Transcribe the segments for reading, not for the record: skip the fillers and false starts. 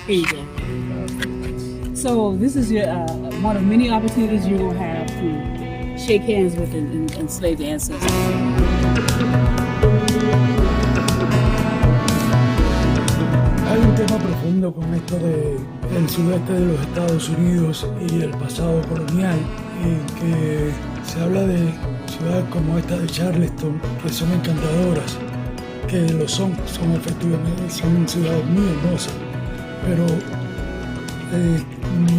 Here you go. So this is your one of many opportunities you will have to shake hands with enslaved ancestors. Hay un tema profundo con esto del sudeste de los Estados Unidos y el pasado colonial, en que se habla de ciudades como esta de Charleston, que son encantadoras, que lo son efectivamente, son ciudades muy hermosas, pero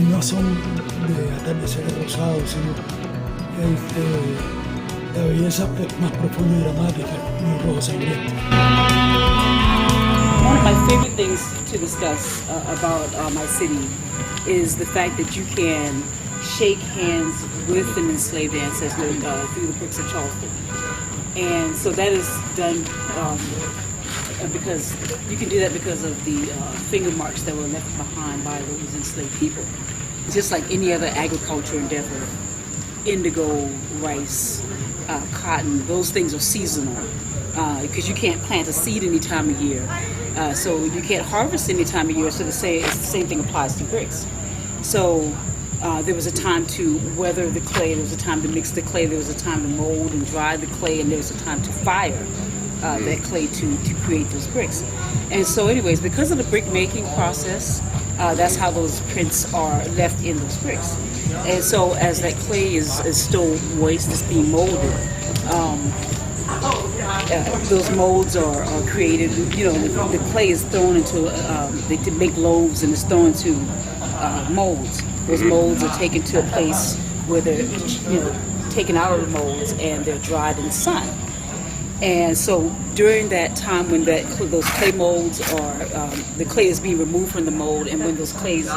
no son de atardeceres rosados, sino la belleza más profunda y dramática, un rojo sangriento. One of my favorite things to discuss about my city is the fact that you can shake hands with an enslaved ancestor through the bricks of Charleston. And so that is done because you can do that because of the finger marks that were left behind by those enslaved people. Just like any other agriculture endeavor, indigo, rice, cotton, those things are seasonal because you can't plant a seed any time of year. So you can't harvest any time of year, so the same thing applies to bricks. So there was a time to weather the clay, there was a time to mix the clay, there was a time to mold and dry the clay, and there was a time to fire that clay to create those bricks. And so anyways, because of the brick making process, that's how those prints are left in those bricks. And so as that clay is still moist, it's being molded, those molds are created, you know, the clay is thrown into, they make loaves and it's thrown into molds. Those molds are taken to a place where they're, you know, taken out of the molds and they're dried in the sun. And so during that time when those clay molds are, the clay is being removed from the mold, and when those bricks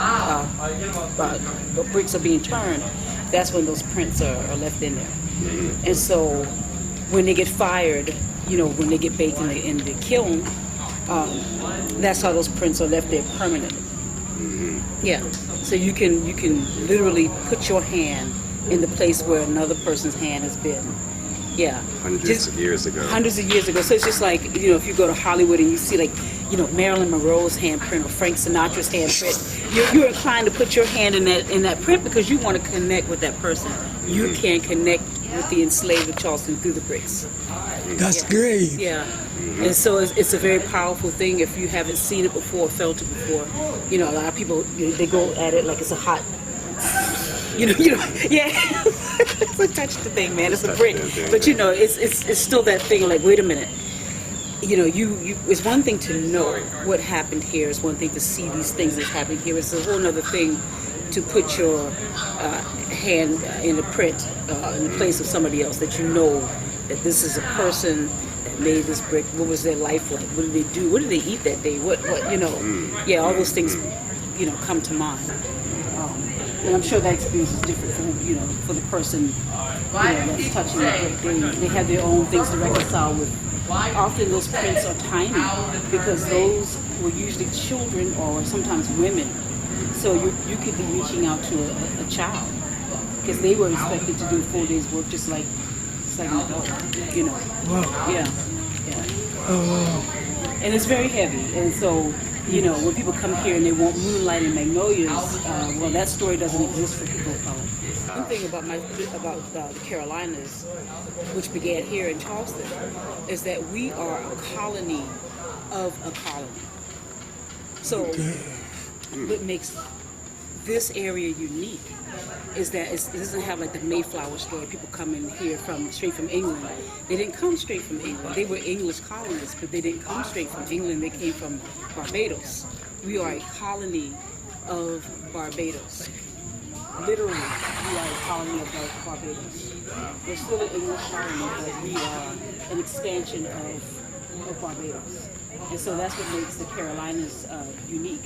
are being turned, that's when those prints are left in there. And so when they get fired, you know, when they get baked in the kiln, that's how those prints are left there permanently. Yeah. So you can literally put your hand in the place where another person's hand has been. Yeah. Hundreds of years ago. Hundreds of years ago. So it's just like, you know, if you go to Hollywood and you see, like, you know, Marilyn Monroe's handprint or Frank Sinatra's handprint, you're inclined to put your hand in that print because you want to connect with that person. You can connect with the enslaved of Charleston through the bricks. That's great. Yeah. And so it's a very powerful thing. If you haven't seen it before, felt it before, you know, a lot of people, you know, they go at it like it's a hot, you know, yeah. It's a touch the thing, man. It's a brick. But you know, it's still that thing. Like, wait a minute. You know, you it's one thing to know what happened here. It's one thing to see these things that happened here. It's a whole other thing to put your hand in a print in the place of somebody else that you know that this is a person that made this brick. What was their life like? What did they do? What did they eat that day? What you know? Yeah, all those things, you know, come to mind. And I'm sure that experience is different for, you know, for the person, you know, that's touching the brick. They have their own things to reconcile with. Often those prints are tiny because those were usually children or sometimes women. So you could be reaching out to a child because they were expected to do a full day's work just like an adult, you know. Wow. Yeah. And it's very heavy. And so, you know, when people come here and they want moonlight and magnolias, well, that story doesn't exist for people of color. One thing about the Carolinas, which began here in Charleston, is that we are a colony of a colony. So what makes this area unique is that it doesn't have like the Mayflower story. People come in here straight from England. They didn't come straight from England. They were English colonists, but they didn't come straight from England. They came from Barbados. We are a colony of Barbados. Literally, we are a colony of Barbados. We're still an English colony, but we are an expansion of Barbados. And so that's what makes the Carolinas unique.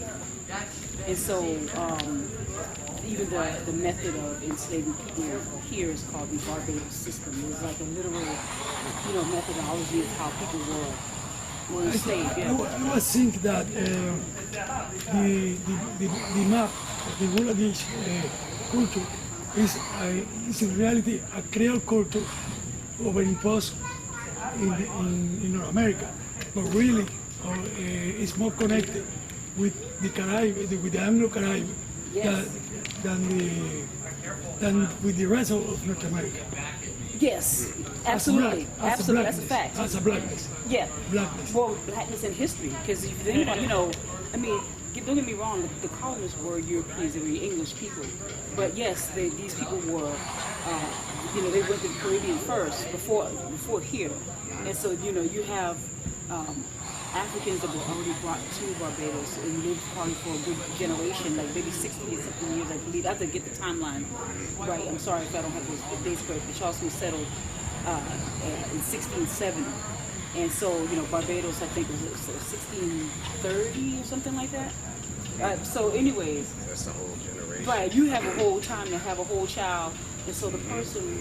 And so even the method of enslaving people here is called the Barbados system. It's like a literal, you know, methodology of how people were enslaved. Yeah. I was thinking that the map of the Ladrillos culture is in reality a Creole culture overimposed in North America, but really it's more connected with the Caribe, with the Anglo-Caribe, Yes. than with the rest of North America. Yes, absolutely, absolutely. That's a blackness, fact. as a blackness. Yeah. Blackness. Well, blackness in history, because if you think about, I mean, don't get me wrong, the colonists were Europeans, they were English people. But yes, these people were, they went to the Caribbean first, before here. And so, you have Africans that were already brought to Barbados and lived probably for a good generation, like maybe 60 or something years, I believe. I have to get the timeline right. I'm sorry if I don't have those dates correct. But Charleston was settled in 1670. And so, Barbados, I think, was 1630 or something like that. So anyways. That's the whole generation. Right, you have a whole time to have a whole child. And so the person,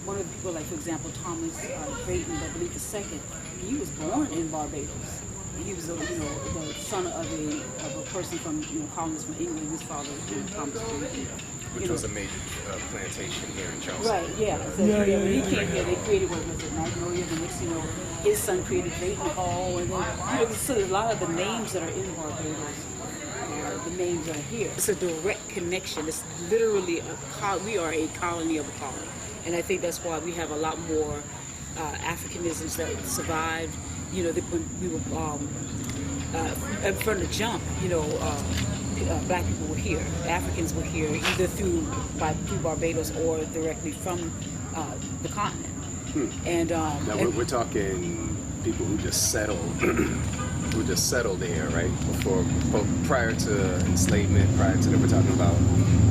one of the people, like, for example, Thomas Drayton, I believe II, he was born in Barbados. He was, the son of a person from, colonists from England. His father, Thomas Drayton. Which was a major plantation here in Charleston. Right, yeah. So when he came here, they created, what was it, Magnolia, the next, his son created Drayton Hall, and then, so a lot of the names that are in Barbados, the names are here. It's a direct connection. It's literally, we are a colony of a colony. And I think that's why we have a lot more Africanisms that survived, when we were, from the jump, black people were here, Africans were here, either through Barbados or directly from the continent. And now we're talking people who just settled, there, right? Prior to enslavement, we're talking about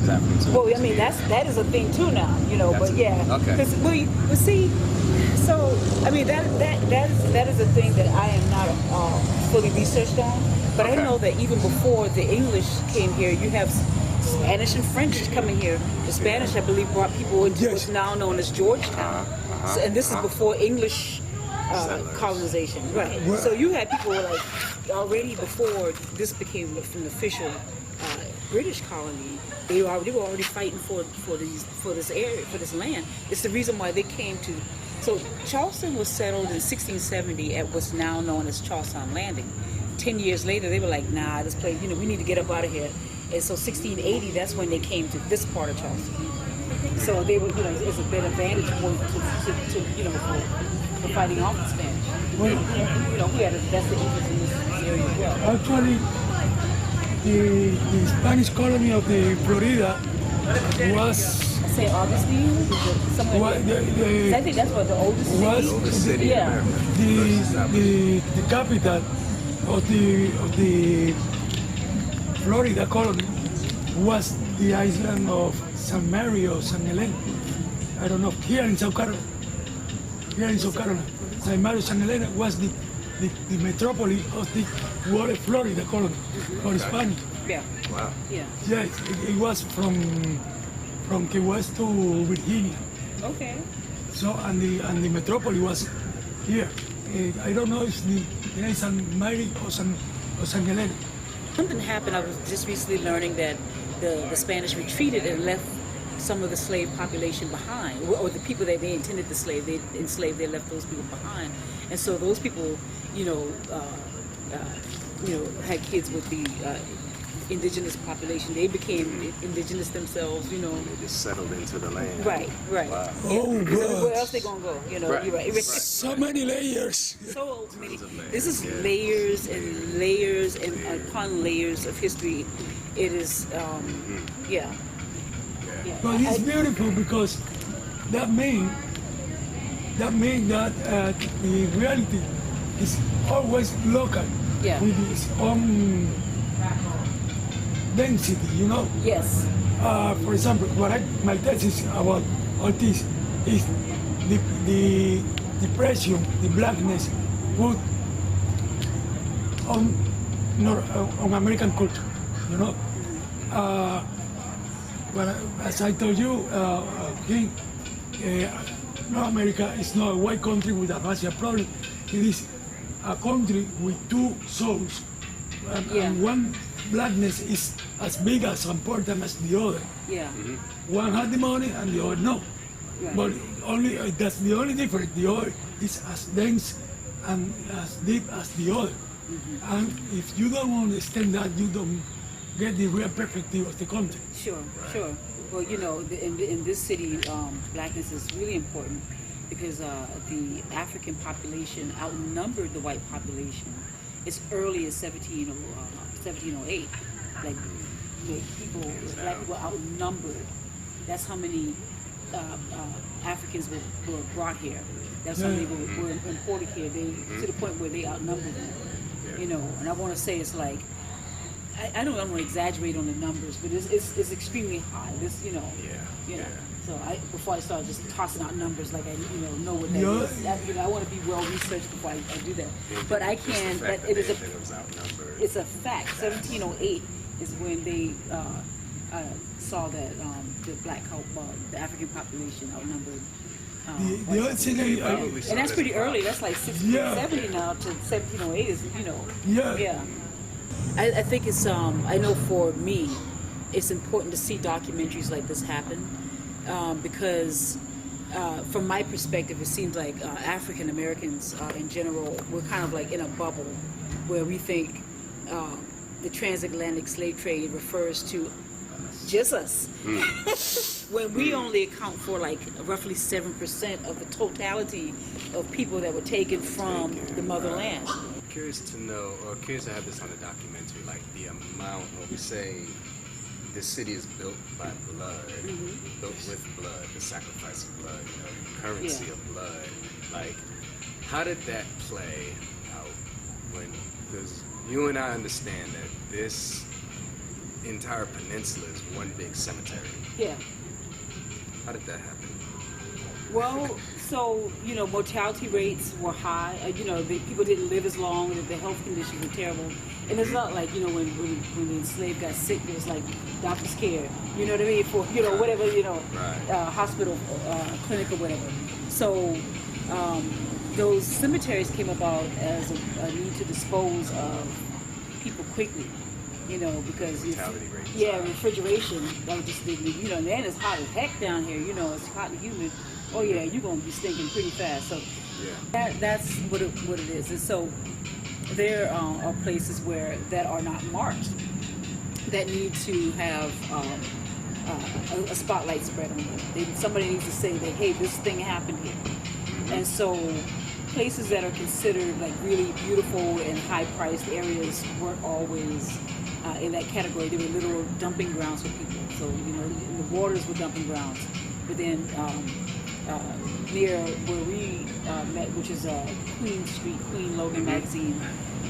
Africans. Well, I mean that is a thing too now, But yeah, okay. Because see, so I mean that is a thing that I am not fully researched on. But I know that even before the English came here, you have Spanish and French coming here. The Spanish, I believe, brought people into what's now known as Georgetown. So, and this is before English colonization. Right. So you had people like already before this became an official British colony. They were already fighting for this area, for this land. It's the reason why they came to. So Charleston was settled in 1670 at what's now known as Charlestown Landing. 10 years later, they were like, nah, this place, we need to get up out of here. And so 1680, that's when they came to this part of Charleston. So they were, it's a better vantage point for fighting off the Spanish. Well, we had a vested interest in this area as well. actually, the Spanish colony of the Florida was St. Augustine, I think that's what the oldest city. Was Oldest city. Yeah. the capital of the Florida colony was the island of San Mary or San Helena. I don't know. Here in South Carolina. San Mary, San Helena was the metropolis of the whole Florida colony, for Spanish. Yeah. Wow. Yeah. Yes, it was from Key West to Virginia. Okay. So and the metropolis was here. I don't know if it's San Mary or San Helena. Something happened. I was just recently learning that the Spanish retreated and left some of the slave population behind, or the people that they intended to slave, they enslaved, they left those people behind, and so those people, had kids with the indigenous population. They became indigenous themselves, They just settled into the land. Right. Oh, Where God. else they gonna go? Right. You're right. So many layers. So many. layers, This is yeah. layers and layers and upon layers of history. It is, yeah. But it's beautiful because that means that the reality is always local, Yeah. with its own density, Yes. For example, my thesis about all this is the depression, the blackness put on American culture, But as I told you, America is not a white country with a racial problem. It is a country with two souls, and one blackness is as big, as important as the other. Yeah. One had the money and the other no. Right. But that's the only difference. The other is as dense and as deep as the other. And if you don't understand that, you don't get the real perspective of the country. Sure, sure. Well, you know, in this city, blackness is really important because the African population outnumbered the white population as early as 1708. Like, black people outnumbered. That's how many Africans were brought here. That's how many were imported here. To the point where they outnumbered them. You know, and I want to say it's like, I don't want to exaggerate on the numbers, but it's extremely high. This, you know. So before I start just tossing out numbers, like I know what that is. I want to be well researched before I do that. But I can. It is it's a fact. 1708 is when they saw that the African population outnumbered. And that's pretty early. That's like 1670 now to 1708 is, I think it's, I know for me, it's important to see documentaries like this happen because from my perspective, it seems like African Americans in general, we're kind of like in a bubble where we think the transatlantic slave trade refers to just us. When we only account for like roughly 7% of the totality of people that were taken from the motherland. Curious to know, or curious to have this on a documentary, like the amount, when we say this city is built by blood, built with blood, the sacrifice of blood, the currency of blood, like how did that play out when, because you and I understand that this entire peninsula is one big cemetery. Yeah. How did that happen? Well, so, mortality rates were high. The people didn't live as long, and the health conditions were terrible. And it's not like, when the enslaved got sick, it was like doctor's care, you know what I mean? For, whatever, hospital, clinic or whatever. So, those cemeteries came about as a need to dispose of people quickly. Because refrigeration, that was just, and then it's hot as heck down here, it's hot and humid. Oh yeah, you're gonna be stinking pretty fast. So that's what it is. And so there are places that are not marked that need to have a spotlight spread on them. Somebody needs to say that, hey, this thing happened here. And so places that are considered like really beautiful and high-priced areas weren't always in that category. They were literal dumping grounds for people. So, the waters were dumping grounds. But then near where we met, which is Queen Street, Queen Logan Magazine,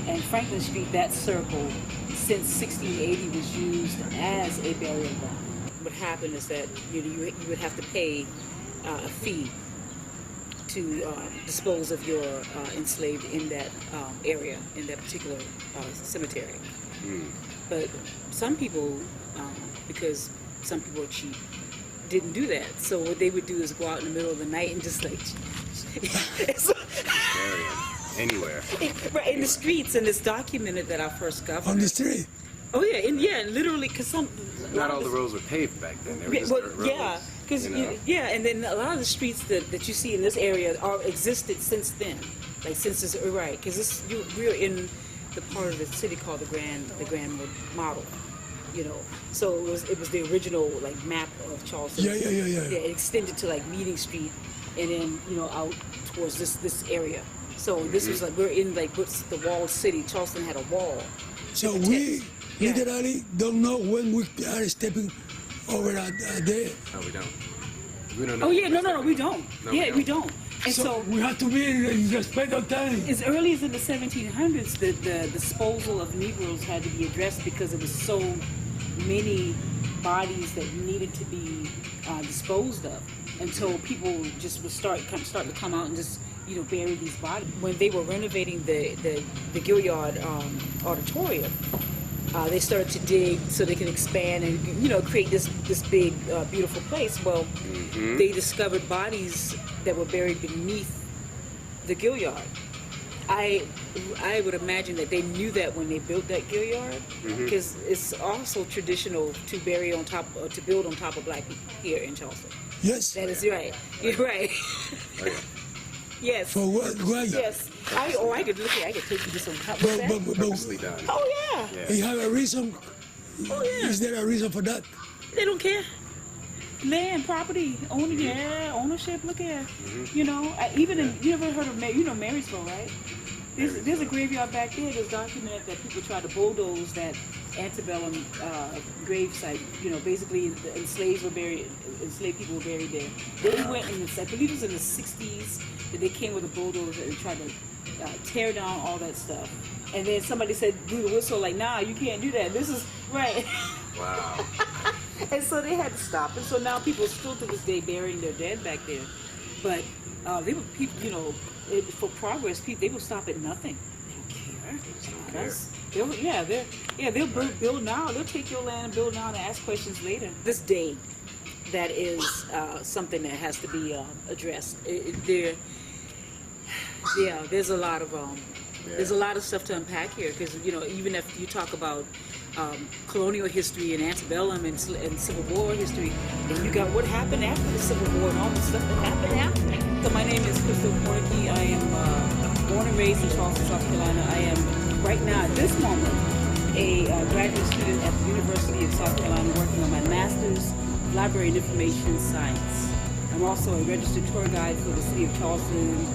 and Franklin Street, that circle, since 1680 was used as a burial ground. What happened is that you would have to pay a fee to dispose of your enslaved in that area, in that particular cemetery. But some people, because some people are cheap, didn't do that. So what they would do is go out in the middle of the night and just like anywhere, right in the streets. And it's documented that our first governor on the street. Oh yeah, and literally, because not all the roads were paved back then. They were just dirt roads. Because and then a lot of the streets that you see in this area are existed since then, like since this right, because we're in the part of the city called the Grand Model, So it was the original like map of Charleston. Yeah. It extended to like Meeting Street, and then out towards this area. So this was like we're in like what's the walled city. Charleston had a wall. So we literally don't know when we are stepping over there. No, we don't. We don't know. Oh yeah, no, we don't. We don't. And so we have to be in respect of time. As early as in the 1700s, the disposal of Negroes had to be addressed because there was so many bodies that needed to be disposed of. And so people just would start to come out and just bury these bodies. When they were renovating the Gilliard auditorium, they started to dig so they can expand and create this big beautiful place. Well, they discovered bodies that were buried beneath the Gilliard. I would imagine that they knew that when they built that Gilliard, because it's also traditional to build on top of black people here in Charleston. Yes, that is right. You're right. Yes. For what? Why? Yes. I could look at. I could take you to some. What's that? Purposely done. Oh yeah. You have a reason? Oh yeah. Is there a reason for that? They don't care. Land, property, ownership. Look at, you know. Even in, you ever heard of Marysville, right? There's a graveyard back there that's documented that people tried to bulldoze that antebellum grave site. You know, basically the enslaved people were buried there. They went in I believe it was in the 60s that they came with a bulldozer and tried to tear down all that stuff. And then somebody said, "Do the whistle," like, "Nah, you can't do that. This is right." Wow. And so they had to stop. And so now people still to this day burying their dead back there. But they were people, you know, for progress, people, they will stop at nothing. They don't care. They'll build now. They'll take your land and build now and ask questions later. This day, that is something that has to be addressed. There's a lot of there's a lot of stuff to unpack here because you know even if you talk about colonial history and antebellum and Civil War history, then you got what happened after the Civil War and all the stuff that happened after. So my name is Kornickey. I am born and raised in Charleston, South Carolina. I am right now at this moment a graduate student at the University of South Carolina working on my master's Library and Information Science. I'm also a registered tour guide for the city of Charleston,